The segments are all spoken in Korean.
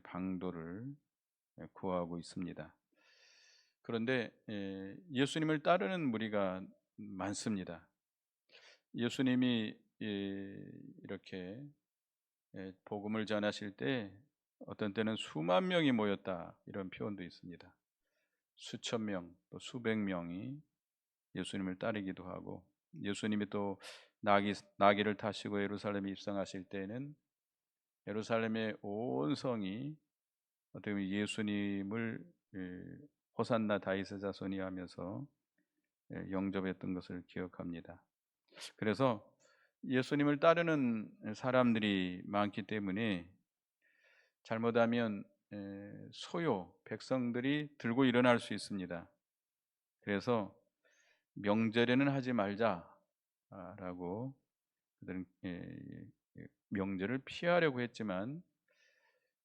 방도를 구하고 있습니다. 그런데 예수님을 따르는 무리가 많습니다. 예수님이 이렇게 복음을 전하실 때 어떤 때는 수만 명이 모였다 이런 표현도 있습니다. 수천 명, 또 수백 명이 예수님을 따르기도 하고, 예수님이 또 나귀를 타시고 예루살렘에 입성하실 때는 예루살렘의 온 성이 어떻게 보면 예수님을 호산나 다윗의 자손이 하면서 영접했던 것을 기억합니다. 그래서 예수님을 따르는 사람들이 많기 때문에 잘못하면 소요 백성들이 들고 일어날 수 있습니다. 그래서 명절에는 하지 말자라고 그들은 명절을 피하려고 했지만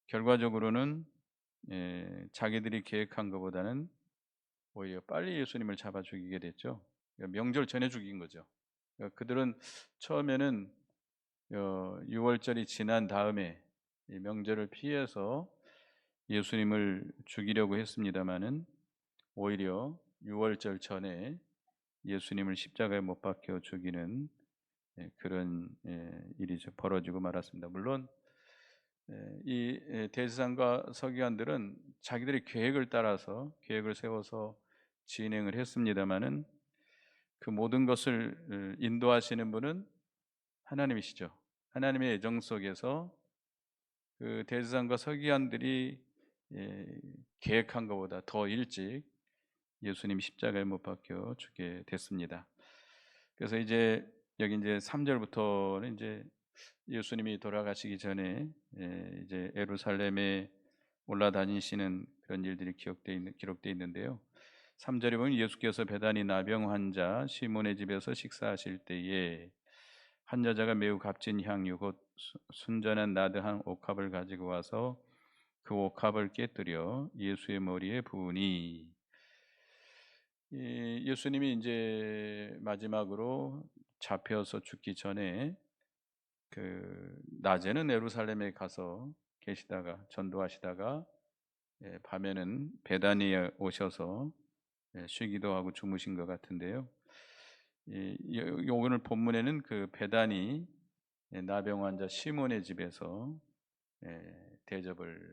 결과적으로는 자기들이 계획한 것보다는 오히려 빨리 예수님을 잡아 죽이게 됐죠. 명절 전에 죽인 거죠. 그들은 처음에는 6월절이 지난 다음에 이 명절을 피해서 예수님을 죽이려고 했습니다마는 오히려 6월절 전에 예수님을 십자가에 못 박혀 죽이는 그런 일이 벌어지고 말았습니다. 물론 이 대제사장과 서기관들은 자기들의 계획을 따라서 계획을 세워서 진행을 했습니다마는 그 모든 것을 인도하시는 분은 하나님이시죠. 하나님의 예정 속에서 그 대제사장과 서기관들이 계획한 것보다 더 일찍 예수님 십자가에 못 박혀 죽게 됐습니다. 그래서 여기 3절부터는 예수님이 돌아가시기 전에 이제 예루살렘에 올라다니시는 그런 일들이 기록되어 있는데요. 3절에 보면 예수께서 베다니 나병 환자 시몬의 집에서 식사하실 때에 한 여자가 매우 값진 향유 곧 순전한 나드 한 옥합을 가지고 와서 그 옥합을 깨뜨려 예수의 머리에 부으니, 예수님이 이제 마지막으로 잡혀서 죽기 전에 그 낮에는 예루살렘에 가서 계시다가 전도하시다가 밤에는 베다니에 오셔서 쉬기도 하고 주무신 것 같은데요. 오늘 본문에는 그 베다니 나병 환자 시몬의 집에서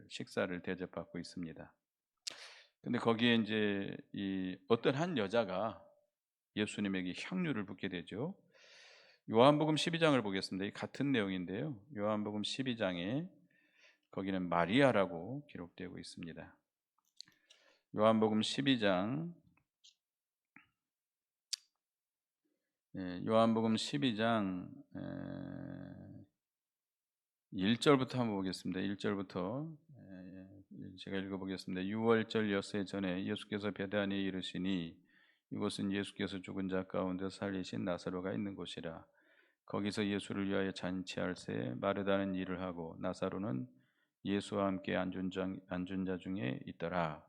식사를 대접받고 있습니다. 근데 거기에 이 어떤 한 여자가 예수님에게 향유를 붓게 되죠. 요한복음 12장을 보겠습니다. 이 같은 내용인데요. 요한복음 12장에 거기는 마리아라고 기록되고 있습니다. 요한복음 12장 1절부터 한번 보겠습니다. 1절부터 제가 읽어보겠습니다. 6월절 엿새 전에 예수께서 베다니에 이르시니 이곳은 예수께서 죽은 자 가운데 살리신 나사로가 있는 곳이라. 거기서 예수를 위하여 잔치할새 마르다는 일을 하고 나사로는 예수와 함께 앉은 자 중에 있더라.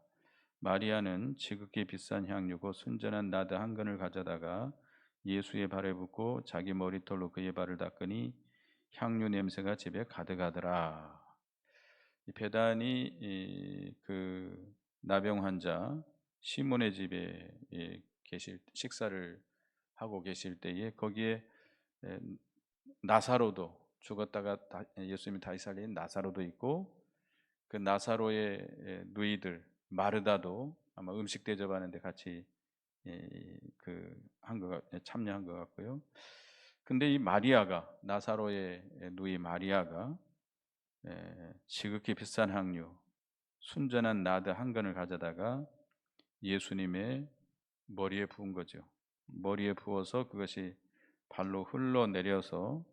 마리아는 지극히 비싼 향유 곧 순전한 나드 한 근을 가져다가 예수의 발에 붓고 자기 머리털로 그의 발을 닦으니 향유 냄새가 집에 가득하더라. 이 베다니 그 나병 환자 시몬의 집에 식사를 하고 계실 때에 거기에 나사로도 죽었다가 예수님이 다시 살린 나사로도 있고, 그 나사로의 누이들 마르다도 아마 음식 대접하는데 같이 참여한 것 같고요. 근데 이 마리아가, 나사로의 누이 마리아가 지극히 비싼 향유 순전한 나드 한 근을 가져다가 예수님의 머리에 부은 거죠. 머리에 부어서 그것이 발로 흘러내려서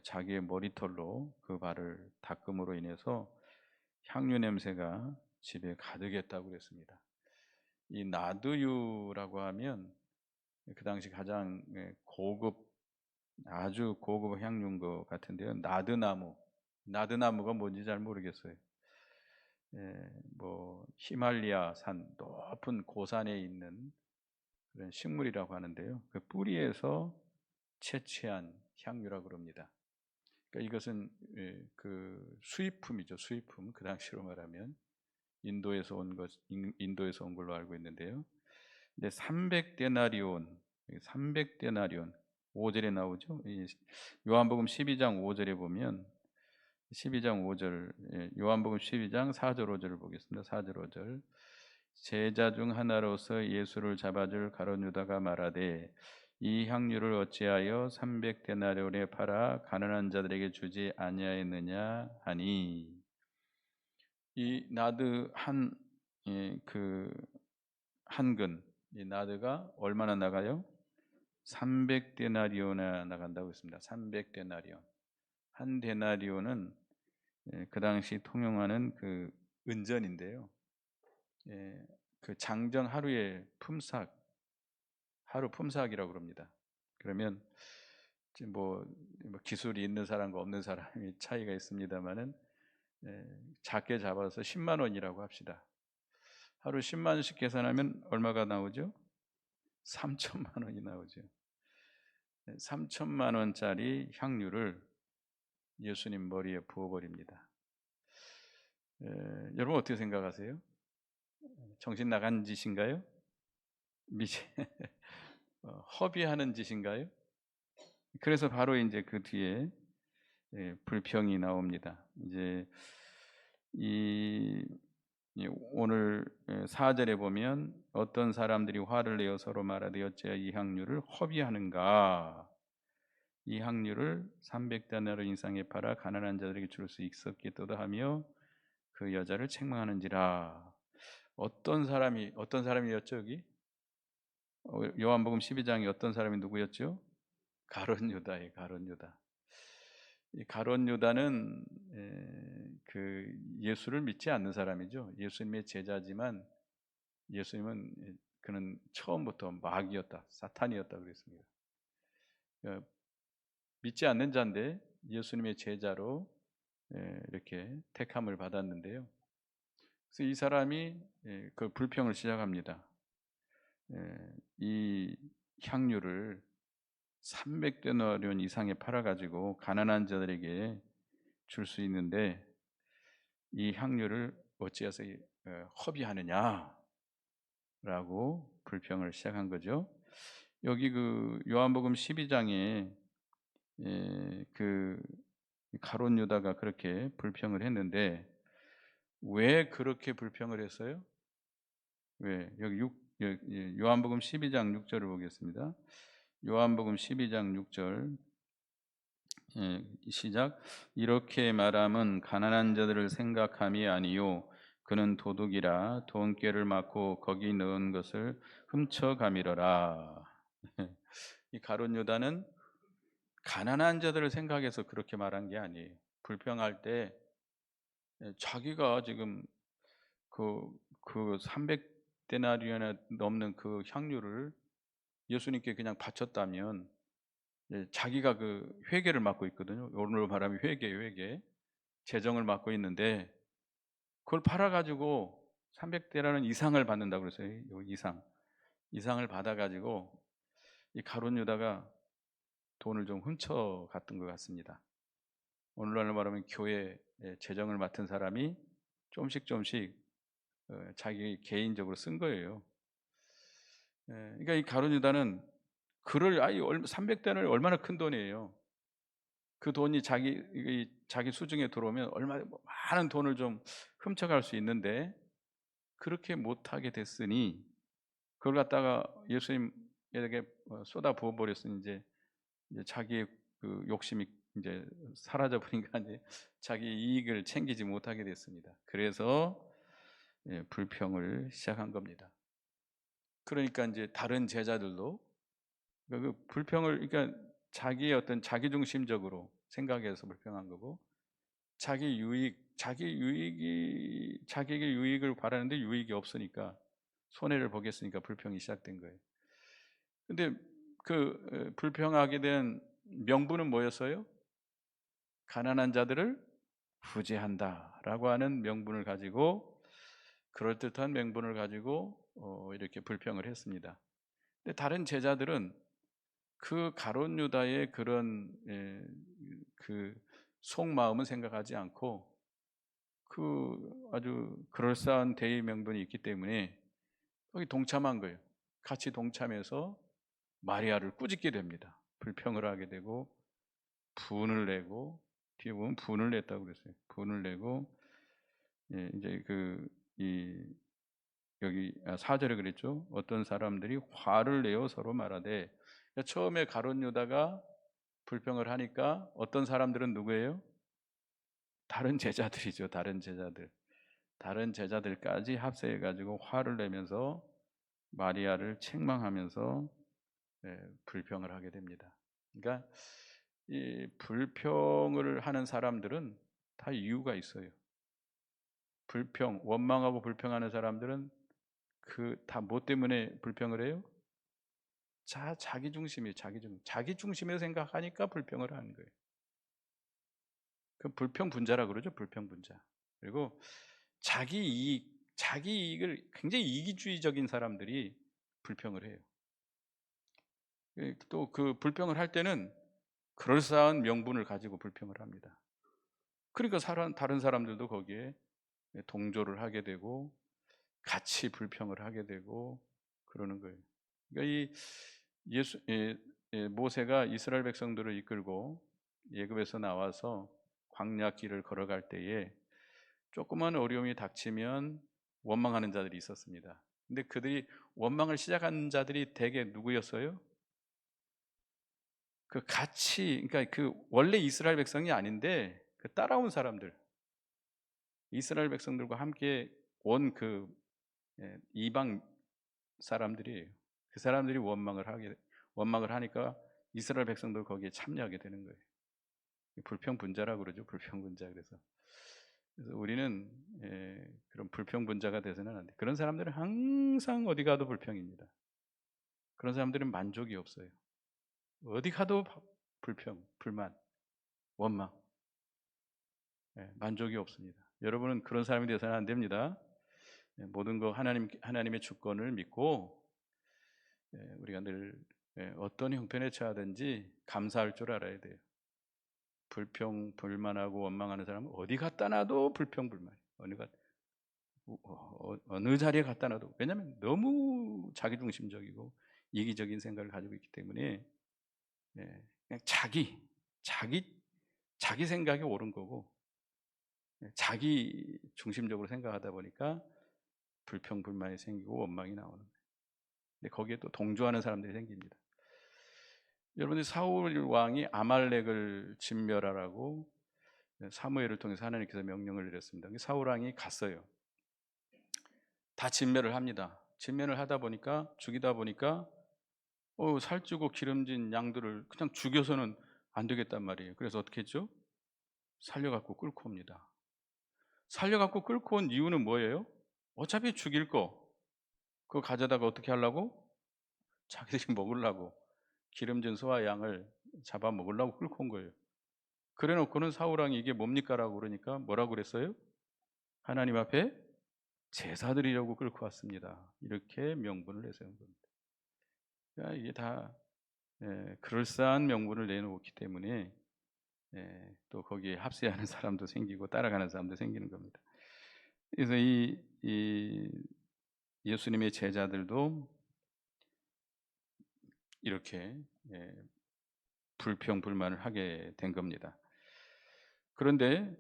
자기의 머리털로 그 발을 닦음으로 인해서 향유 냄새가 집에 가득했다고 그랬습니다. 이 나드유라고 하면 그 당시 가장 아주 고급 향유인 것 같은데요. 나드나무가 뭔지 잘 모르겠어요. 히말리아 산 높은 고산에 있는 그런 식물이라고 하는데요. 그 뿌리에서 채취한 향유라고 그럽니다. 그러니까 이것은 그 수입품이죠. 수입품. 그 당시로 말하면 인도에서 온 걸로 알고 있는데요. 근데 300데나리온, 300데나리온 5절에 나오죠. 요한복음 12장 5절에 보면 12장 5절, 요한복음 12장 4절 5절을 보겠습니다. 4절 5절. 제자 중 하나로서 예수를 잡아줄 가룟 유다가 말하되 이 향유를 어찌하여 300데나리온에 팔아 가난한 자들에게 주지 아니하였느냐 하니, 이 나드 한 근, 이 나드가 얼마나 나가요? 300데나리온에 나간다고 했습니다. 300데나리온. 한 데나리온은 그 당시 통용하는 그 은전인데요. 그 장정 하루의 품삯, 하루 품삯이라고 그럽니다. 그러면 지금 뭐 기술이 있는 사람과 없는 사람이 차이가 있습니다만은 작게 잡아서 10만 원이라고 합시다. 하루 10만 원씩 계산하면 얼마가 나오죠? 3천만 원이 나오죠. 3천만 원짜리 향유를 예수님 머리에 부어버립니다. 여러분 어떻게 생각하세요? 정신 나간 짓인가요? 허비하는 짓인가요? 그래서 바로 이제 그 뒤에 불평이 나옵니다. 이제 오늘 4절에 보면 어떤 사람들이 화를 내어 서로 말하되 어찌하여 이 향유를 허비하는가? 이 향유를 300데나리온 이상에 팔아 가난한 자들에게 줄 수 있었겠도다 하며 그 여자를 책망하는지라. 어떤 사람이었죠 여기? 요한복음 12장에 어떤 사람이 누구였죠? 가룟 유다예요. 가룟 유다. 이 가룟 유다는 그 예수를 믿지 않는 사람이죠. 예수님의 제자지만 예수님은 그는 처음부터 마귀였다, 사탄이었다 그랬습니다. 믿지 않는 자인데 예수님의 제자로 이렇게 택함을 받았는데요. 그래서 이 사람이 그 불평을 시작합니다. 이 향유를 300데나리온 이상에 팔아가지고 가난한 자들에게 줄 수 있는데 이 향유를 어찌해서 허비하느냐라고 불평을 시작한 거죠. 여기 그 요한복음 12장에 그 가룟 유다가 그렇게 불평을 했는데 왜 그렇게 불평을 했어요? 왜? 여기 요한복음 12장 6절을 보겠습니다. 요한복음 12장 6절 시작. 이렇게 말함은 가난한 자들을 생각함이 아니요 그는 도둑이라 돈꾀를 맞고 거기 넣은 것을 훔쳐가미러라. 이 가룟 유다는 가난한 자들을 생각해서 그렇게 말한 게 아니에요. 불평할 때 자기가 지금 그 300데나리온에 넘는 그 향유를 예수님께 그냥 바쳤다면 자기가 그 회개를 맡고 있거든요. 오늘 말하면 회개 재정을 맡고 있는데 그걸 팔아가지고 300데나리온 이상을 받는다고 그랬어요. 이상을 받아가지고 이 가룟 유다가 돈을 좀 훔쳐 갔던 것 같습니다. 오늘날로 말하면 교회 재정을 맡은 사람이 조금씩 자기 개인적으로 쓴 거예요. 그러니까 이 가룟 유다는 300데나리온이 얼마나 큰 돈이에요. 그 돈이 자기 수중에 들어오면 얼마나 많은 돈을 좀 훔쳐갈 수 있는데 그렇게 못하게 됐으니 그걸 갖다가 예수님에게 쏟아 부어 버렸으니 이제 자기의 그 욕심이 이제 사라져 버린 거 아니에요. 자기 이익을 챙기지 못하게 됐습니다. 그래서 불평을 시작한 겁니다. 그러니까 이제 다른 제자들도 그 불평을 그러니까 자기의 어떤 자기중심적으로 생각해서 불평한 거고 자기에게 유익을 바라는데 유익이 없으니까 손해를 보겠으니까 불평이 시작된 거예요. 근데 그 불평하게 된 명분은 뭐였어요? 가난한 자들을 구제한다라고 하는 명분을 가지고 그럴듯한 명분을 가지고 이렇게 불평을 했습니다. 근데 다른 제자들은 그 가룟 유다의 그런 그 속마음은 생각하지 않고 아주 그럴싸한 대의 명분이 있기 때문에 거기 동참한 거예요. 같이 동참해서 마리아를 꾸짖게 됩니다. 불평을 하게 되고 분을 내고, 뒤에 보면 분을 냈다고 그랬어요. 분을 내고, 예, 이제 여기 4절에 그랬죠. 어떤 사람들이 화를 내어 서로 말하되, 그러니까 처음에 가룟 유다가 불평을 하니까 어떤 사람들은 누구예요? 다른 제자들이죠. 다른 제자들까지 합세해 가지고 화를 내면서 마리아를 책망하면서, 불평을 하게 됩니다. 그러니까 이 불평을 하는 사람들은 다 이유가 있어요. 원망하고 불평하는 사람들은 다 뭐 때문에 불평을 해요? 자기 중심이에요. 자기 중심에서 생각하니까 불평을 하는 거예요. 그 불평 분자라 그러죠. 불평 분자. 그리고 자기 이익을 굉장히 이기주의적인 사람들이 불평을 해요. 또 그 불평을 할 때는 그럴싸한 명분을 가지고 불평을 합니다. 그러니까 다른 사람들도 거기에 동조를 하게 되고 같이 불평을 하게 되고 그러는 거예요. 그러니까 모세가 이스라엘 백성들을 이끌고 애굽에서 나와서 광야 길을 걸어갈 때에 조그만 어려움이 닥치면 원망하는 자들이 있었습니다. 근데 그들이 원망을 시작한 자들이 대개 누구였어요? 그러니까 원래 이스라엘 백성이 아닌데 따라온 사람들, 이스라엘 백성들과 함께 온 이방 사람들이에요. 그 사람들이 원망을 하니까 이스라엘 백성들 거기에 참여하게 되는 거예요. 불평분자라고 그러죠. 불평분자. 그래서 우리는 그런 불평분자가 돼서는 안 돼. 그런 사람들은 항상 어디 가도 불평입니다. 그런 사람들은 만족이 없어요. 어디 가도 불평, 불만, 원망, 만족이 없습니다. 여러분은 그런 사람이 되서는 안 됩니다. 모든 거 하나님의 주권을 믿고 우리가 늘 어떤 형편에 처하든지 감사할 줄 알아야 돼요. 불만하고 원망하는 사람은 어디 갖다 놔도 불평불만. 어느 자리에 갖다 놔도. 왜냐하면 너무 자기중심적이고 이기적인 생각을 가지고 있기 때문에 그냥 자기 생각이 옳은 거고 자기 중심적으로 생각하다 보니까 불평불만이 생기고 원망이 나오는 거예요. 근데 거기에 또 동조하는 사람들이 생깁니다. 여러분들 사울 왕이 아말렉을 진멸하라고 사무엘을 통해서 하나님께서 명령을 내렸습니다. 사울 왕이 갔어요. 다 진멸을 합니다. 진멸을 하다 보니까 죽이다 보니까 살찌고 기름진 양들을 그냥 죽여서는 안 되겠단 말이에요. 그래서 어떻게 했죠? 살려갖고 끌고 옵니다. 살려갖고 끌고 온 이유는 뭐예요? 어차피 죽일 그거 가져다가 어떻게 하려고? 자기들이 먹으려고 기름진 소와 양을 잡아 먹으려고 끌고 온 거예요. 그래 놓고는 사울왕이 이게 뭡니까? 라고 그러니까 뭐라고 그랬어요? 하나님 앞에 제사 드리려고 끌고 왔습니다. 이렇게 명분을 내세운 겁니다. 그러니까 이게 다 그럴싸한 명분을 내놓기 때문에 또 거기에 합세하는 사람도 생기고 따라가는 사람도 생기는 겁니다. 그래서 이 예수님의 제자들도 이렇게 불평불만을 하게 된 겁니다. 그런데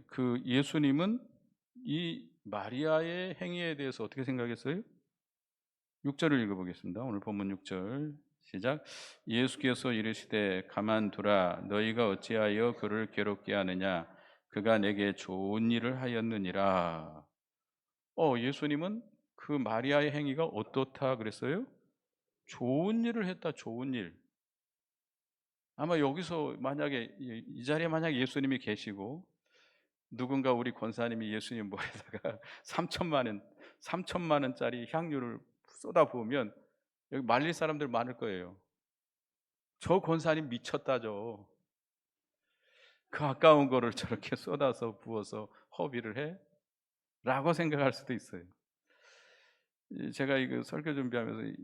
그 예수님은 이 마리아의 행위에 대해서 어떻게 생각했어요? 6절을 읽어보겠습니다. 오늘 본문 6절 시작. 예수께서 이르시되 가만두라. 너희가 어찌하여 그를 괴롭게 하느냐. 그가 내게 좋은 일을 하였느니라. 예수님은 그 마리아의 행위가 어떻다 그랬어요? 좋은 일을 했다. 좋은 일. 아마 여기서 만약에 이 자리에 만약 예수님이 계시고 누군가 우리 권사님이 예수님 머리에다가 3천만 원짜리 향유를 쏟아 부으면 여기 말릴 사람들 많을 거예요. 저 권사님 미쳤다죠. 그 아까운 거를 저렇게 쏟아서 부어서 허비를 해? 라고 생각할 수도 있어요. 제가 이거 설교 준비하면서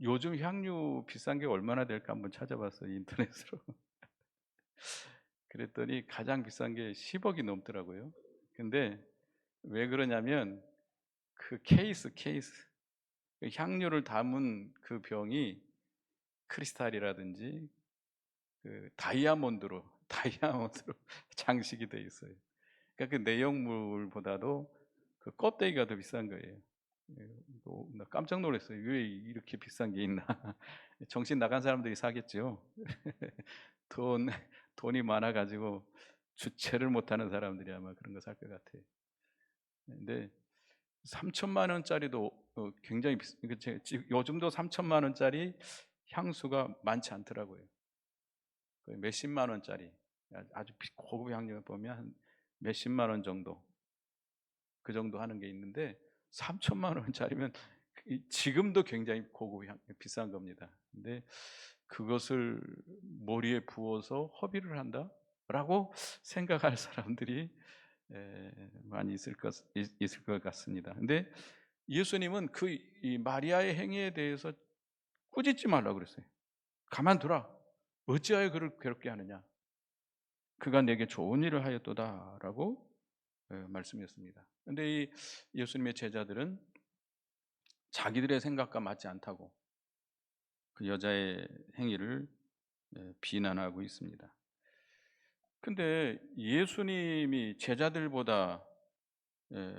요즘 향유 비싼 게 얼마나 될까 한번 찾아봤어요. 인터넷으로. 그랬더니 가장 비싼 게 10억이 넘더라고요. 근데 왜 그러냐면 그 케이스 그 향료를 담은 그 병이 크리스탈이라든지 그 다이아몬드로 장식이 돼 있어요. 그러니까 그 내용물보다도 그 껍데기가 더 비싼 거예요. 예, 나 깜짝 놀랐어요. 왜 이렇게 비싼 게 있나? 정신 나간 사람들이 사겠죠. 돈 돈이 많아 가지고 주체를 못하는 사람들이 아마 그런 거 살 것 같아요. 근데 3천만 원짜리도 굉장히 요즘도 3천만 원짜리 향수가 많지 않더라고요. 거의 몇십만 원짜리 아주 고급 향료 보면 한 몇십만 원 정도 그 정도 하는 게 있는데 3천만 원짜리면 지금도 굉장히 고급 비싼 겁니다. 근데 그것을 머리에 부어서 허비를 한다라고 생각할 사람들이 많이 있을 것 같습니다. 근데 예수님은 이 마리아의 행위에 대해서 꾸짖지 말라고 그랬어요. 가만두라. 어찌하여 그를 괴롭게 하느냐. 그가 내게 좋은 일을 하였도다라고 말씀했습니다. 근데 이 예수님의 제자들은 자기들의 생각과 맞지 않다고 그 여자의 행위를 비난하고 있습니다. 근데 예수님이 제자들보다 에,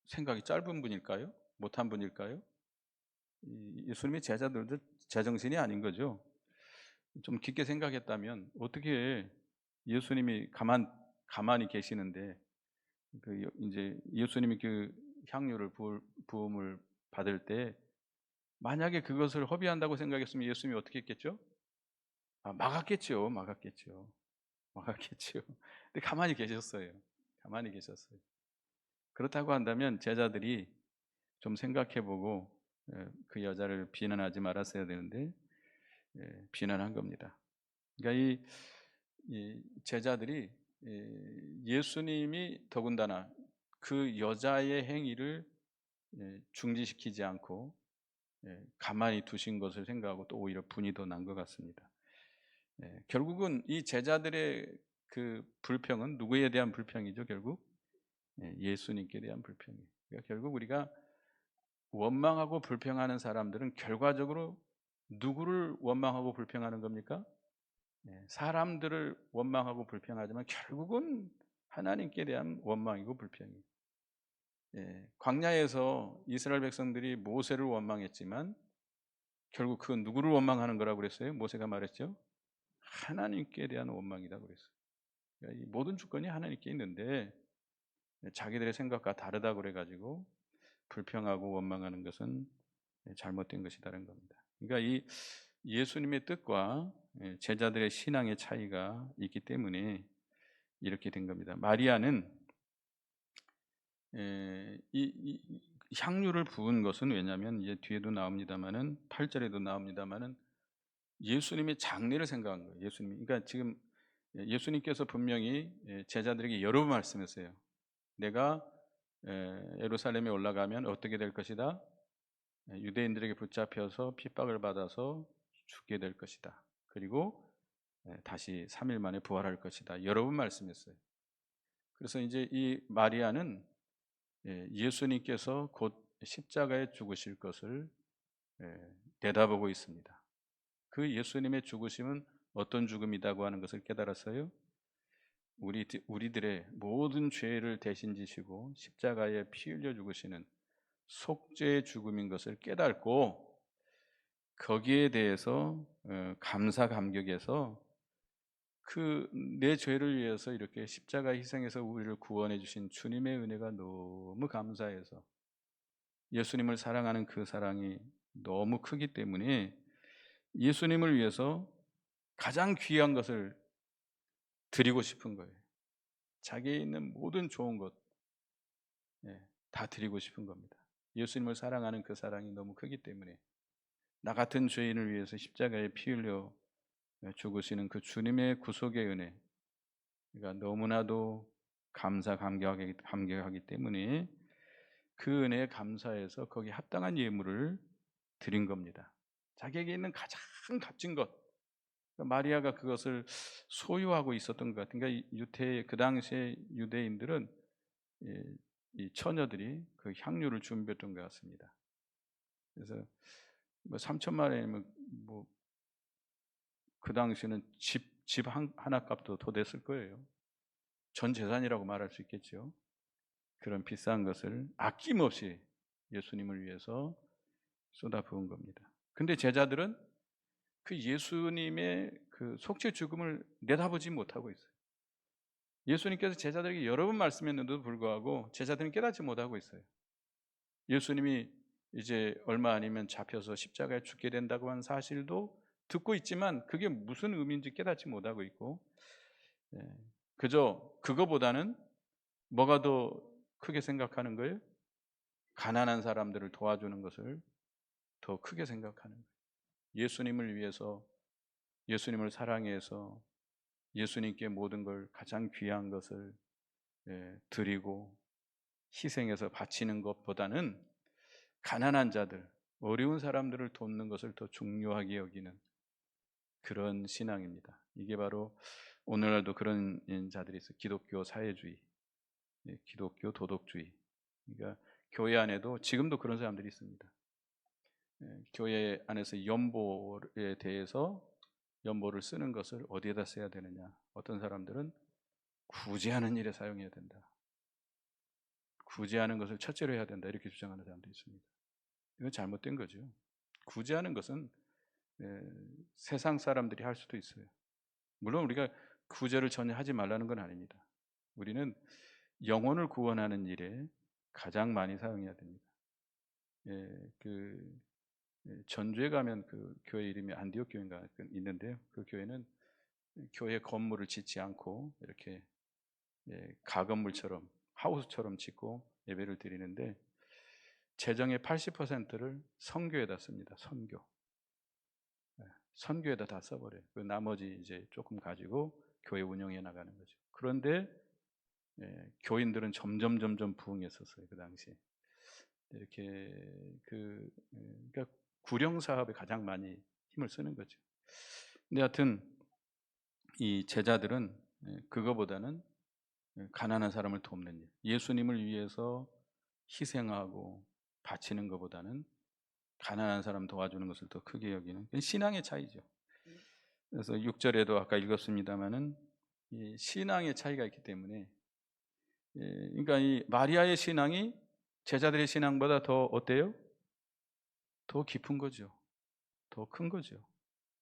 생각이 짧은 분일까요? 못한 분일까요? 예수님이 제자들도 제정신이 아닌 거죠. 좀 깊게 생각했다면 어떻게 예수님이 가만히 계시는데 이제 예수님이 그 향유를 부음을 받을 때 만약에 그것을 허비한다고 생각했으면 예수님이 어떻게 했겠죠? 막았겠죠. 근데 가만히 계셨어요. 가만히 계셨어요. 그렇다고 한다면 제자들이 좀 생각해보고 그 여자를 비난하지 말았어야 되는데 비난한 겁니다. 그러니까 이 제자들이 예수님이 더군다나 그 여자의 행위를 중지시키지 않고 가만히 두신 것을 생각하고 또 오히려 분이 더 난 것 같습니다. 결국은 이 제자들의 그 불평은 누구에 대한 불평이죠? 결국 예수님께 대한 불평이에요. 그러니까 결국 우리가 원망하고 불평하는 사람들은 결과적으로 누구를 원망하고 불평하는 겁니까? 사람들을 원망하고 불평하지만 결국은 하나님께 대한 원망이고 불평이에요. 광야에서 이스라엘 백성들이 모세를 원망했지만 결국 그건 누구를 원망하는 거라고 그랬어요? 모세가 말했죠. 하나님께 대한 원망이다 그랬어요. 그러니까 이 모든 주권이 하나님께 있는데 자기들의 생각과 다르다 그래가지고 불평하고 원망하는 것은 잘못된 것이다라는 겁니다. 그러니까 이 예수님의 뜻과 제자들의 신앙의 차이가 있기 때문에 이렇게 된 겁니다. 마리아는 이 향유를 부은 것은 왜냐하면 이제 뒤에도 나옵니다만은 8절에도 나옵니다만은 예수님의 장례를 생각한 거예요. 예수님, 그러니까 지금 예수님께서 분명히 제자들에게 여러 번 말씀했어요. 내가 예루살렘에 올라가면 어떻게 될 것이다. 유대인들에게 붙잡혀서 핍박을 받아서 죽게 될 것이다. 그리고 다시 3일 만에 부활할 것이다. 여러 번 말씀했어요. 그래서 이제 이 마리아는 예수님께서 곧 십자가에 죽으실 것을 내다보고 있습니다. 그 예수님의 죽으심은 어떤 죽음이라고 하는 것을 깨달았어요. 우리들의 모든 죄를 대신 지시고 십자가에 피 흘려 죽으시는 속죄의 죽음인 것을 깨닫고 거기에 대해서 감사 감격해서 그 내 죄를 위해서 이렇게 십자가 희생해서 우리를 구원해 주신 주님의 은혜가 너무 감사해서 예수님을 사랑하는 그 사랑이 너무 크기 때문에 예수님을 위해서 가장 귀한 것을 드리고 싶은 거예요. 자기에 있는 모든 좋은 것 다 드리고 싶은 겁니다. 예수님을 사랑하는 그 사랑이 너무 크기 때문에 나 같은 죄인을 위해서 십자가에 피 흘려 죽으시는 그 주님의 구속의 은혜, 그러니까 너무나도 감격하기 때문에 그 은혜에 감사해서 거기에 합당한 예물을 드린 겁니다. 자기에게 있는 가장 값진 것, 마리아가 그것을 소유하고 있었던 것 같은. 그러니까 그 당시에 유대인들은 이 처녀들이 그 향유를 준비했던 것 같습니다. 그래서 뭐 3천만 원이면 뭐 그 당시에는 집 하나 값도 더 됐을 거예요. 전 재산이라고 말할 수 있겠죠. 그런 비싼 것을 아낌없이 예수님을 위해서 쏟아부은 겁니다. 근데 제자들은 그 예수님의 그 속죄 죽음을 내다보지 못하고 있어요. 예수님께서 제자들에게 여러 번 말씀했는데도 불구하고 제자들은 깨닫지 못하고 있어요. 예수님이 이제 얼마 아니면 잡혀서 십자가에 죽게 된다고 한 사실도 듣고 있지만 그게 무슨 의미인지 깨닫지 못하고 있고, 그저 그거보다는 뭐가 더 크게 생각하는 거예요? 가난한 사람들을 도와주는 것을 더 크게 생각하는 거예요. 예수님을 위해서, 예수님을 사랑해서 예수님께 모든 걸, 가장 귀한 것을 드리고 희생해서 바치는 것보다는 가난한 자들, 어려운 사람들을 돕는 것을 더 중요하게 여기는 그런 신앙입니다. 이게 바로 오늘날도 그런 자들이 있어요. 기독교 사회주의, 기독교 도덕주의. 그러니까 교회 안에도 지금도 그런 사람들이 있습니다. 교회 안에서 연보에 대해서 연보를 쓰는 것을 어디에다 써야 되느냐. 어떤 사람들은 구제하는 일에 사용해야 된다. 구제하는 것을 첫째로 해야 된다. 이렇게 주장하는 사람도 있습니다. 이건 잘못된 거죠. 구제하는 것은 세상 사람들이 할 수도 있어요. 물론 우리가 구제를 전혀 하지 말라는 건 아닙니다. 우리는 영혼을 구원하는 일에 가장 많이 사용해야 됩니다. 전주에 가면 그 교회 이름이 안디옥 교회인가 있는데요. 그 교회는 교회 건물을 짓지 않고 이렇게 가건물처럼 하우스처럼 짓고 예배를 드리는데 재정의 80%를 선교에다 씁니다. 선교에다 다 써버려요. 그 나머지 이제 조금 가지고 교회 운영해 나가는 거죠. 그런데 교인들은 점점 부흥했었어요. 그 당시에. 이렇게 그러니까 구령 사업에 가장 많이 힘을 쓰는 거죠. 근데 하여튼 이 제자들은 그거보다는 가난한 사람을 돕는 일, 예수님을 위해서 희생하고 바치는 것보다는 가난한 사람 도와주는 것을 더 크게 여기는 신앙의 차이죠. 그래서 6절에도 아까 읽었습니다마는 이 신앙의 차이가 있기 때문에, 그러니까 이 마리아의 신앙이 제자들의 신앙보다 더 어때요? 더 깊은 거죠. 더 큰 거죠.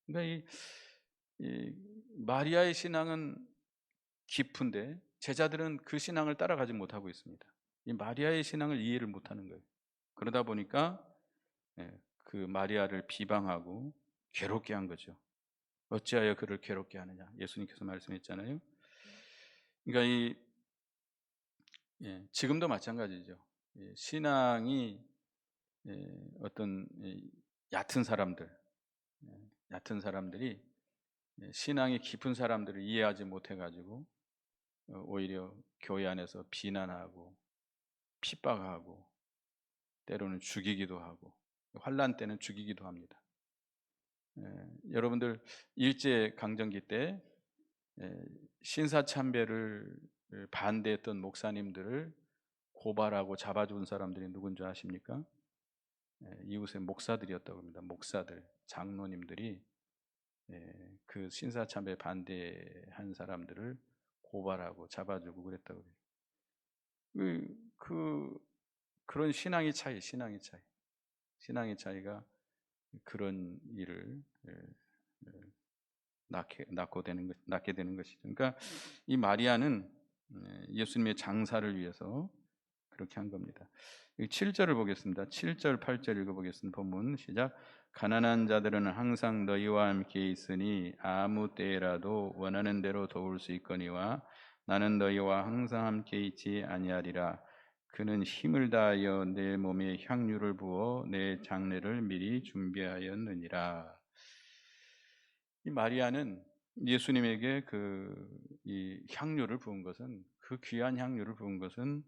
그러니까 이 마리아의 신앙은 깊은데 제자들은 그 신앙을 따라가지 못하고 있습니다. 이 마리아의 신앙을 이해를 못하는 거예요. 그러다 보니까 그 마리아를 비방하고 괴롭게 한 거죠. 어찌하여 그를 괴롭게 하느냐. 예수님께서 말씀했잖아요. 그러니까 지금도 마찬가지죠. 신앙이 어떤 얕은 사람들이 신앙이 깊은 사람들을 이해하지 못해가지고 오히려 교회 안에서 비난하고 핍박하고 때로는 죽이기도 하고 환난 때는 죽이기도 합니다. 여러분들 일제 강점기 때 신사참배를 반대했던 목사님들을 고발하고 잡아준 사람들이 누군지 아십니까? 이웃의 목사들이었다고 합니다. 목사들, 장로님들이 그 신사참배 반대한 사람들을 고발하고 잡아주고 그랬다고 해요. 그런 신앙의 차이가 그런 일을 낳게 되는 것이죠. 그러니까 이 마리아는 예수님의 장사를 위해서 그렇게 한 겁니다. 7절을 보겠습니다. 7절, 8절 읽어보겠습니다. 본문 시작. 가난한 자들은 항상 너희와 함께 있으니 아무 때라도 원하는 대로 도울 수 있거니와 나는 너희와 항상 함께 있지 아니하리라. 그는 힘을 다하여 내 몸에 향유를 부어 내 장례를 미리 준비하였느니라. 이 마리아는 예수님에게 이 향유를 부은 것은, 그 귀한 향유를 부은 것은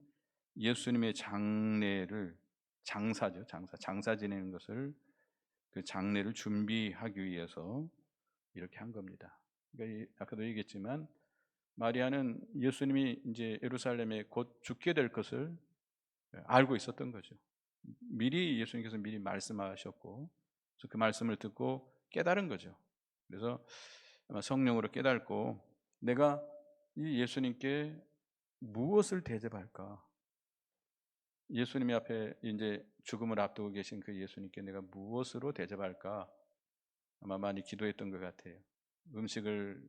예수님의 장례를, 장사 지내는 것을, 그 장례를 준비하기 위해서 이렇게 한 겁니다. 그러니까 아까도 얘기했지만 마리아는 예수님이 이제 예루살렘에 곧 죽게 될 것을 알고 있었던 거죠. 미리 예수님께서 미리 말씀하셨고, 그래서 그 말씀을 듣고 깨달은 거죠. 그래서 아마 성령으로 깨닫고 내가 이 예수님께 무엇을 대접할까? 예수님이 앞에 이제 죽음을 앞두고 계신 그 예수님께 내가 무엇으로 대접할까? 아마 많이 기도했던 것 같아요. 음식을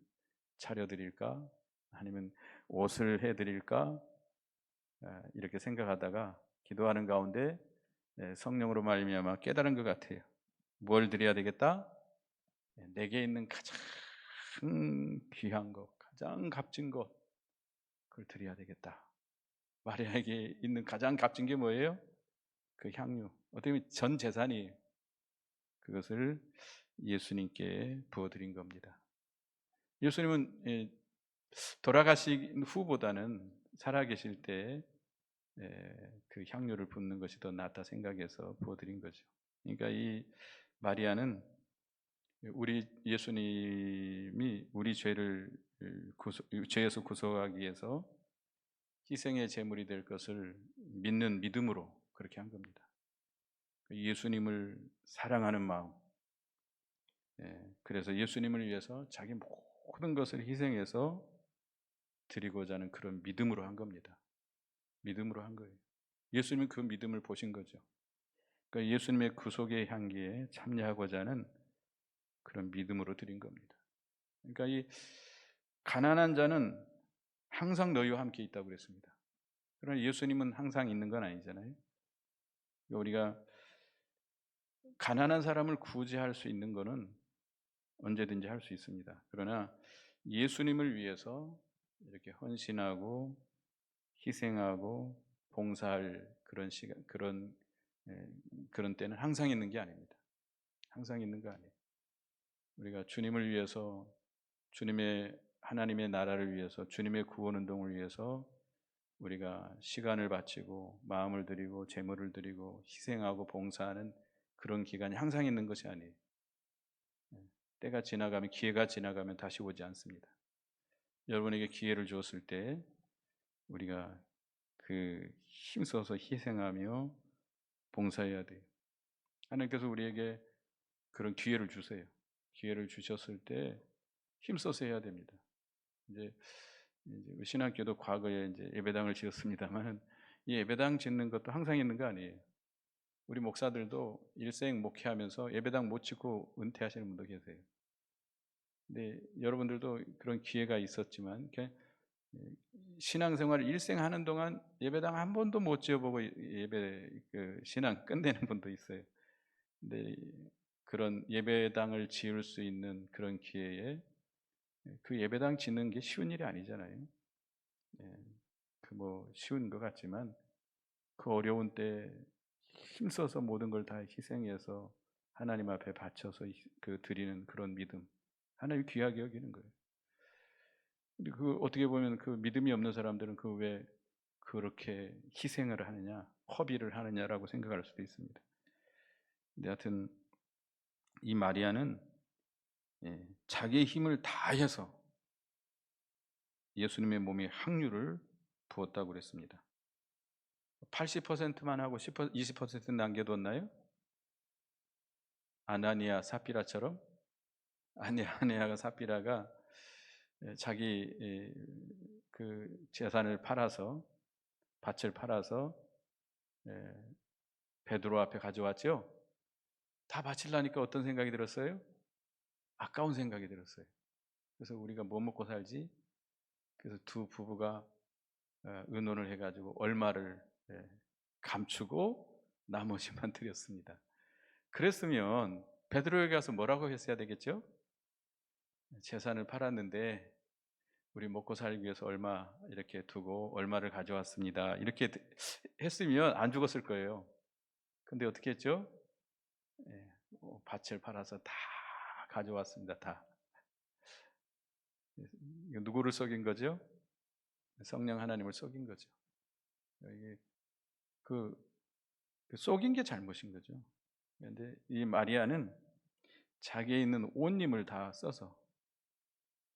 차려드릴까? 아니면 옷을 해드릴까? 이렇게 생각하다가 기도하는 가운데 성령으로 말미암아 깨달은 것 같아요. 뭘 드려야 되겠다? 내게 있는 가장 귀한 것, 가장 값진 것, 그걸 드려야 되겠다. 마리아에게 있는 가장 값진 게 뭐예요? 그 향유. 어떻게 보면 전 재산이 그것을 예수님께 부어드린 겁니다. 예수님은 돌아가신 후보다는 살아계실 때 그 향유를 붓는 것이 더 낫다 생각해서 부어드린 거죠. 그러니까 이 마리아는 우리 예수님이 우리 죄를 죄에서 구속하기 위해서 희생의 제물이 될 것을 믿는 믿음으로 그렇게 한 겁니다. 예수님을 사랑하는 마음, 그래서 예수님을 위해서 자기 모든 것을 희생해서 드리고자 하는 그런 믿음으로 한 겁니다. 믿음으로 한 거예요. 예수님은 그 믿음을 보신 거죠. 그러니까 예수님의 구속의 향기에 참여하고자 하는 그런 믿음으로 드린 겁니다. 그러니까 이 가난한 자는 항상 너희와 함께 있다고 그랬습니다. 그러나 예수님은 항상 있는 건 아니잖아요. 우리가 가난한 사람을 구제할 수 있는 것은 언제든지 할 수 있습니다. 그러나 예수님을 위해서 이렇게 헌신하고 희생하고 봉사할 그런 시간, 그런 때는 항상 있는 게 아닙니다. 항상 있는 거 아니에요. 우리가 주님을 위해서, 주님의 하나님의 나라를 위해서, 주님의 구원 운동을 위해서 우리가 시간을 바치고 마음을 드리고 재물을 드리고 희생하고 봉사하는 그런 기간이 항상 있는 것이 아니에요. 때가 지나가면, 기회가 지나가면 다시 오지 않습니다. 여러분에게 기회를 주었을 때 우리가 그 힘써서 희생하며 봉사해야 돼요. 하나님께서 우리에게 그런 기회를 주세요. 기회를 주셨을 때 힘써서 해야 됩니다. 이제 신학교도 과거에 이제 예배당을 지었습니다만 이 예배당 짓는 것도 항상 있는 거 아니에요. 우리 목사들도 일생 목회하면서 예배당 못 짓고 은퇴하시는 분도 계세요. 근데 여러분들도 그런 기회가 있었지만 신앙생활을 일생 하는 동안 예배당 한 번도 못 지어보고 예배 신앙 끝내는 분도 있어요. 근데 그런 예배당을 지을 수 있는 그런 기회에 그 예배당 짓는 게 쉬운 일이 아니잖아요. 그 쉬운 것 같지만 그 어려운 때 힘써서 모든 걸 다 희생해서 하나님 앞에 바쳐서 드리는 그런 믿음, 하나님 귀하게 여기는 거예요. 근데 어떻게 보면 그 믿음이 없는 사람들은 왜 그렇게 희생을 하느냐, 허비를 하느냐라고 생각할 수도 있습니다. 근데 하여튼 이 마리아는 자기의 힘을 다해서 예수님의 몸에 향유를 부었다고 그랬습니다. 80%만 하고 20% 남겨뒀나요? 아나니아 사피라처럼? 아니아가 사피라가 자기 그 재산을 팔아서, 밭을 팔아서 베드로 앞에 가져왔죠. 다 바치려니까 어떤 생각이 들었어요? 아까운 생각이 들었어요. 그래서 우리가 뭐 먹고 살지? 그래서 두 부부가 의논을 해가지고 얼마를 감추고 나머지만 드렸습니다. 그랬으면 베드로에게 가서 뭐라고 했어야 되겠죠? 재산을 팔았는데 우리 먹고 살기 위해서 얼마 이렇게 두고 얼마를 가져왔습니다. 이렇게 했으면 안 죽었을 거예요. 근데 어떻게 했죠? 밭을 팔아서 다 가져왔습니다. 다. 누구를 속인 거죠? 성령 하나님을 속인 거죠. 이게 속인 게 잘못인 거죠. 그런데 이 마리아는 자기에 있는 온 힘을 다 써서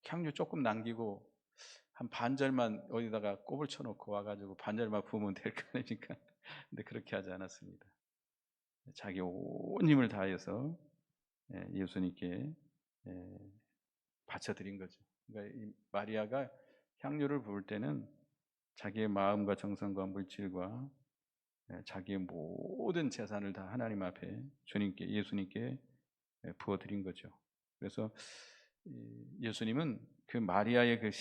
향유 조금 남기고 한 반절만 어디다가 꼽을 쳐놓고 와가지고 반절만 부으면 될 거니까. 근데 그렇게 하지 않았습니다. 자기 온 힘을 다해서 예수님께 바쳐드린 거죠. 그러니까 이 마리아가 향유를 부을 때는 자기의 마음과 정성과 물질과 자기의 모든 재산을 다 하나님 앞에 주님께, 예수님께 부어드린 거죠. 그래서 예수님은 그 마리아의 그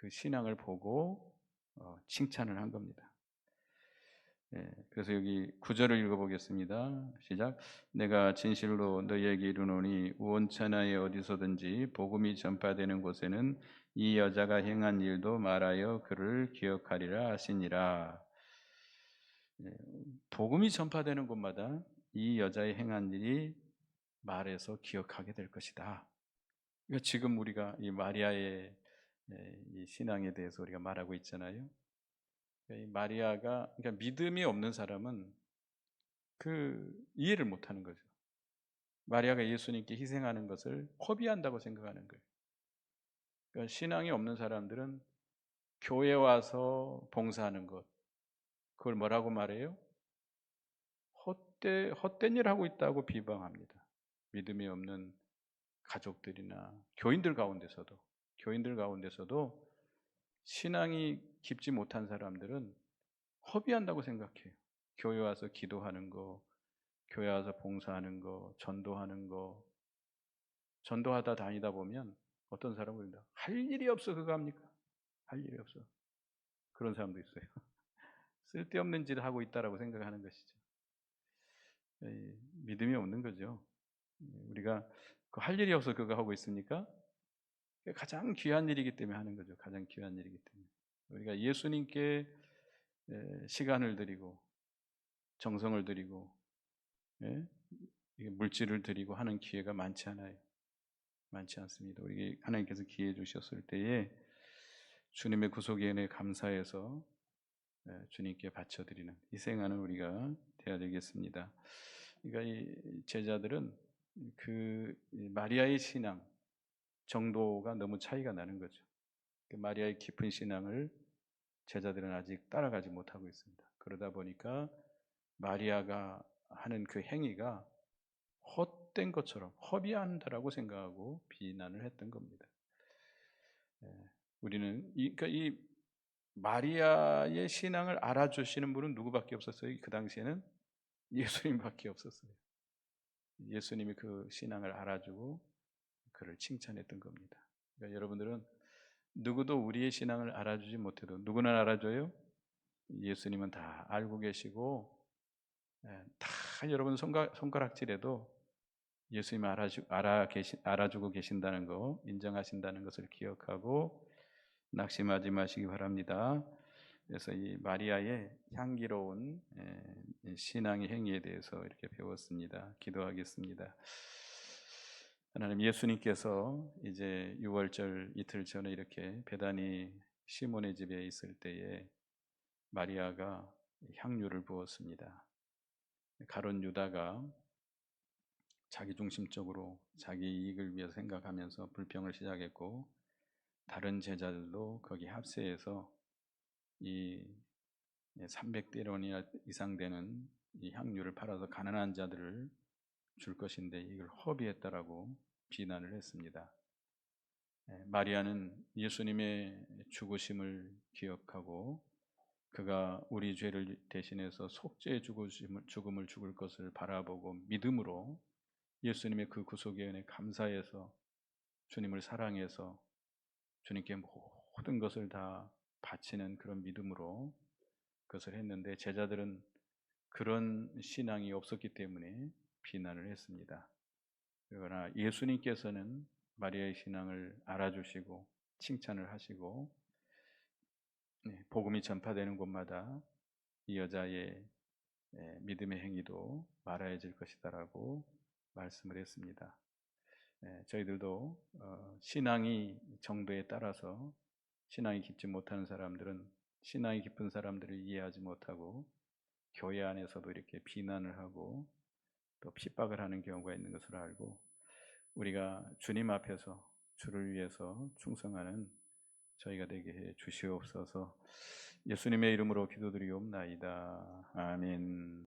신앙을 보고 칭찬을 한 겁니다. 그래서 여기 9절을 읽어보겠습니다. 시작. 내가 진실로 너희에게 이르노니 우원천하에 어디서든지 복음이 전파되는 곳에는 이 여자가 행한 일도 말하여 그를 기억하리라 하시니라. 복음이 전파되는 곳마다 이 여자의 행한 일이 말해서 기억하게 될 것이다. 그러니까 지금 우리가 이 마리아의 이 신앙에 대해서 우리가 말하고 있잖아요. 이 마리아가, 그러니까 믿음이 없는 사람은 그 이해를 못하는 거죠. 마리아가 예수님께 희생하는 것을 허비한다고 생각하는 거예요. 그러니까 신앙이 없는 사람들은 교회 와서 봉사하는 것, 그걸 뭐라고 말해요? 헛된 일 하고 있다고 비방합니다. 믿음이 없는 가족들이나 교인들 가운데서도 신앙이 깊지 못한 사람들은 허비한다고 생각해요. 교회 와서 기도하는 거, 교회 와서 봉사하는 거, 전도하다 다니다 보면 어떤 사람은 그런다. 할 일이 없어 그거 합니까? 할 일이 없어. 그런 사람도 있어요. 쓸데없는 짓을 하고 있다라고 생각하는 것이죠. 믿음이 없는 거죠. 우리가 그 할 일이 없어 그거 하고 있습니까? 가장 귀한 일이기 때문에 하는 거죠. 가장 귀한 일이기 때문에. 우리가 예수님께 시간을 드리고 정성을 드리고 물질을 드리고 하는 기회가 많지 않아요. 많지 않습니다. 우리 하나님께서 기회 주셨을 때에 주님의 구속의 은혜에 감사해서 주님께 바쳐드리는 희생하는 우리가 되어야 되겠습니다. 그러니까 이 제자들은 그 마리아의 신앙 정도가 너무 차이가 나는 거죠. 그 마리아의 깊은 신앙을 제자들은 아직 따라가지 못하고 있습니다. 그러다 보니까 마리아가 하는 그 행위가 헛된 것처럼 허비한다라고 생각하고 비난을 했던 겁니다. 우리는 그러니까 이 마리아의 신앙을 알아주시는 분은 누구밖에 없었어요? 그 당시에는 예수님밖에 없었어요. 예수님이 그 신앙을 알아주고 그를 칭찬했던 겁니다. 그러니까 여러분들은 누구도 우리의 신앙을 알아주지 못해도 누구는 알아줘요? 예수님은 다 알고 계시고 다 여러분 손가락질해도 예수님 알아주고 계신다는 거, 인정하신다는 것을 기억하고 낙심하지 마시기 바랍니다. 그래서 이 마리아의 향기로운 신앙의 행위에 대해서 이렇게 배웠습니다. 기도하겠습니다. 하나님, 예수님께서 이제 6월절 이틀 전에 이렇게 베다니 시몬의 집에 있을 때에 마리아가 향유를 부었습니다. 가룟 유다가 자기중심적으로 자기 이익을 위해서 생각하면서 불평을 시작했고, 다른 제자들도 거기 합세해서 이 300대론이나 이상 되는 이 향유를 팔아서 가난한 자들을 줄 것인데 이걸 허비했다라고 비난을 했습니다. 마리아는 예수님의 죽으심을 기억하고 그가 우리 죄를 대신해서 속죄의 죽음을 죽을 것을 바라보고 믿음으로 예수님의 그 구속의 은혜에 감사해서 주님을 사랑해서 주님께 모든 것을 다 바치는 그런 믿음으로 그것을 했는데, 제자들은 그런 신앙이 없었기 때문에 비난을 했습니다. 그러나 예수님께서는 마리아의 신앙을 알아주시고 칭찬을 하시고 복음이 전파되는 곳마다 이 여자의 믿음의 행위도 말하여질 것이다라고 말씀을 했습니다. 저희들도 신앙이 정도에 따라서 신앙이 깊지 못하는 사람들은 신앙이 깊은 사람들을 이해하지 못하고 교회 안에서도 이렇게 비난을 하고 또 핍박을 하는 경우가 있는 것을 알고 우리가 주님 앞에서 주를 위해서 충성하는 저희가 되게 해 주시옵소서. 예수님의 이름으로 기도드리옵나이다. 아멘.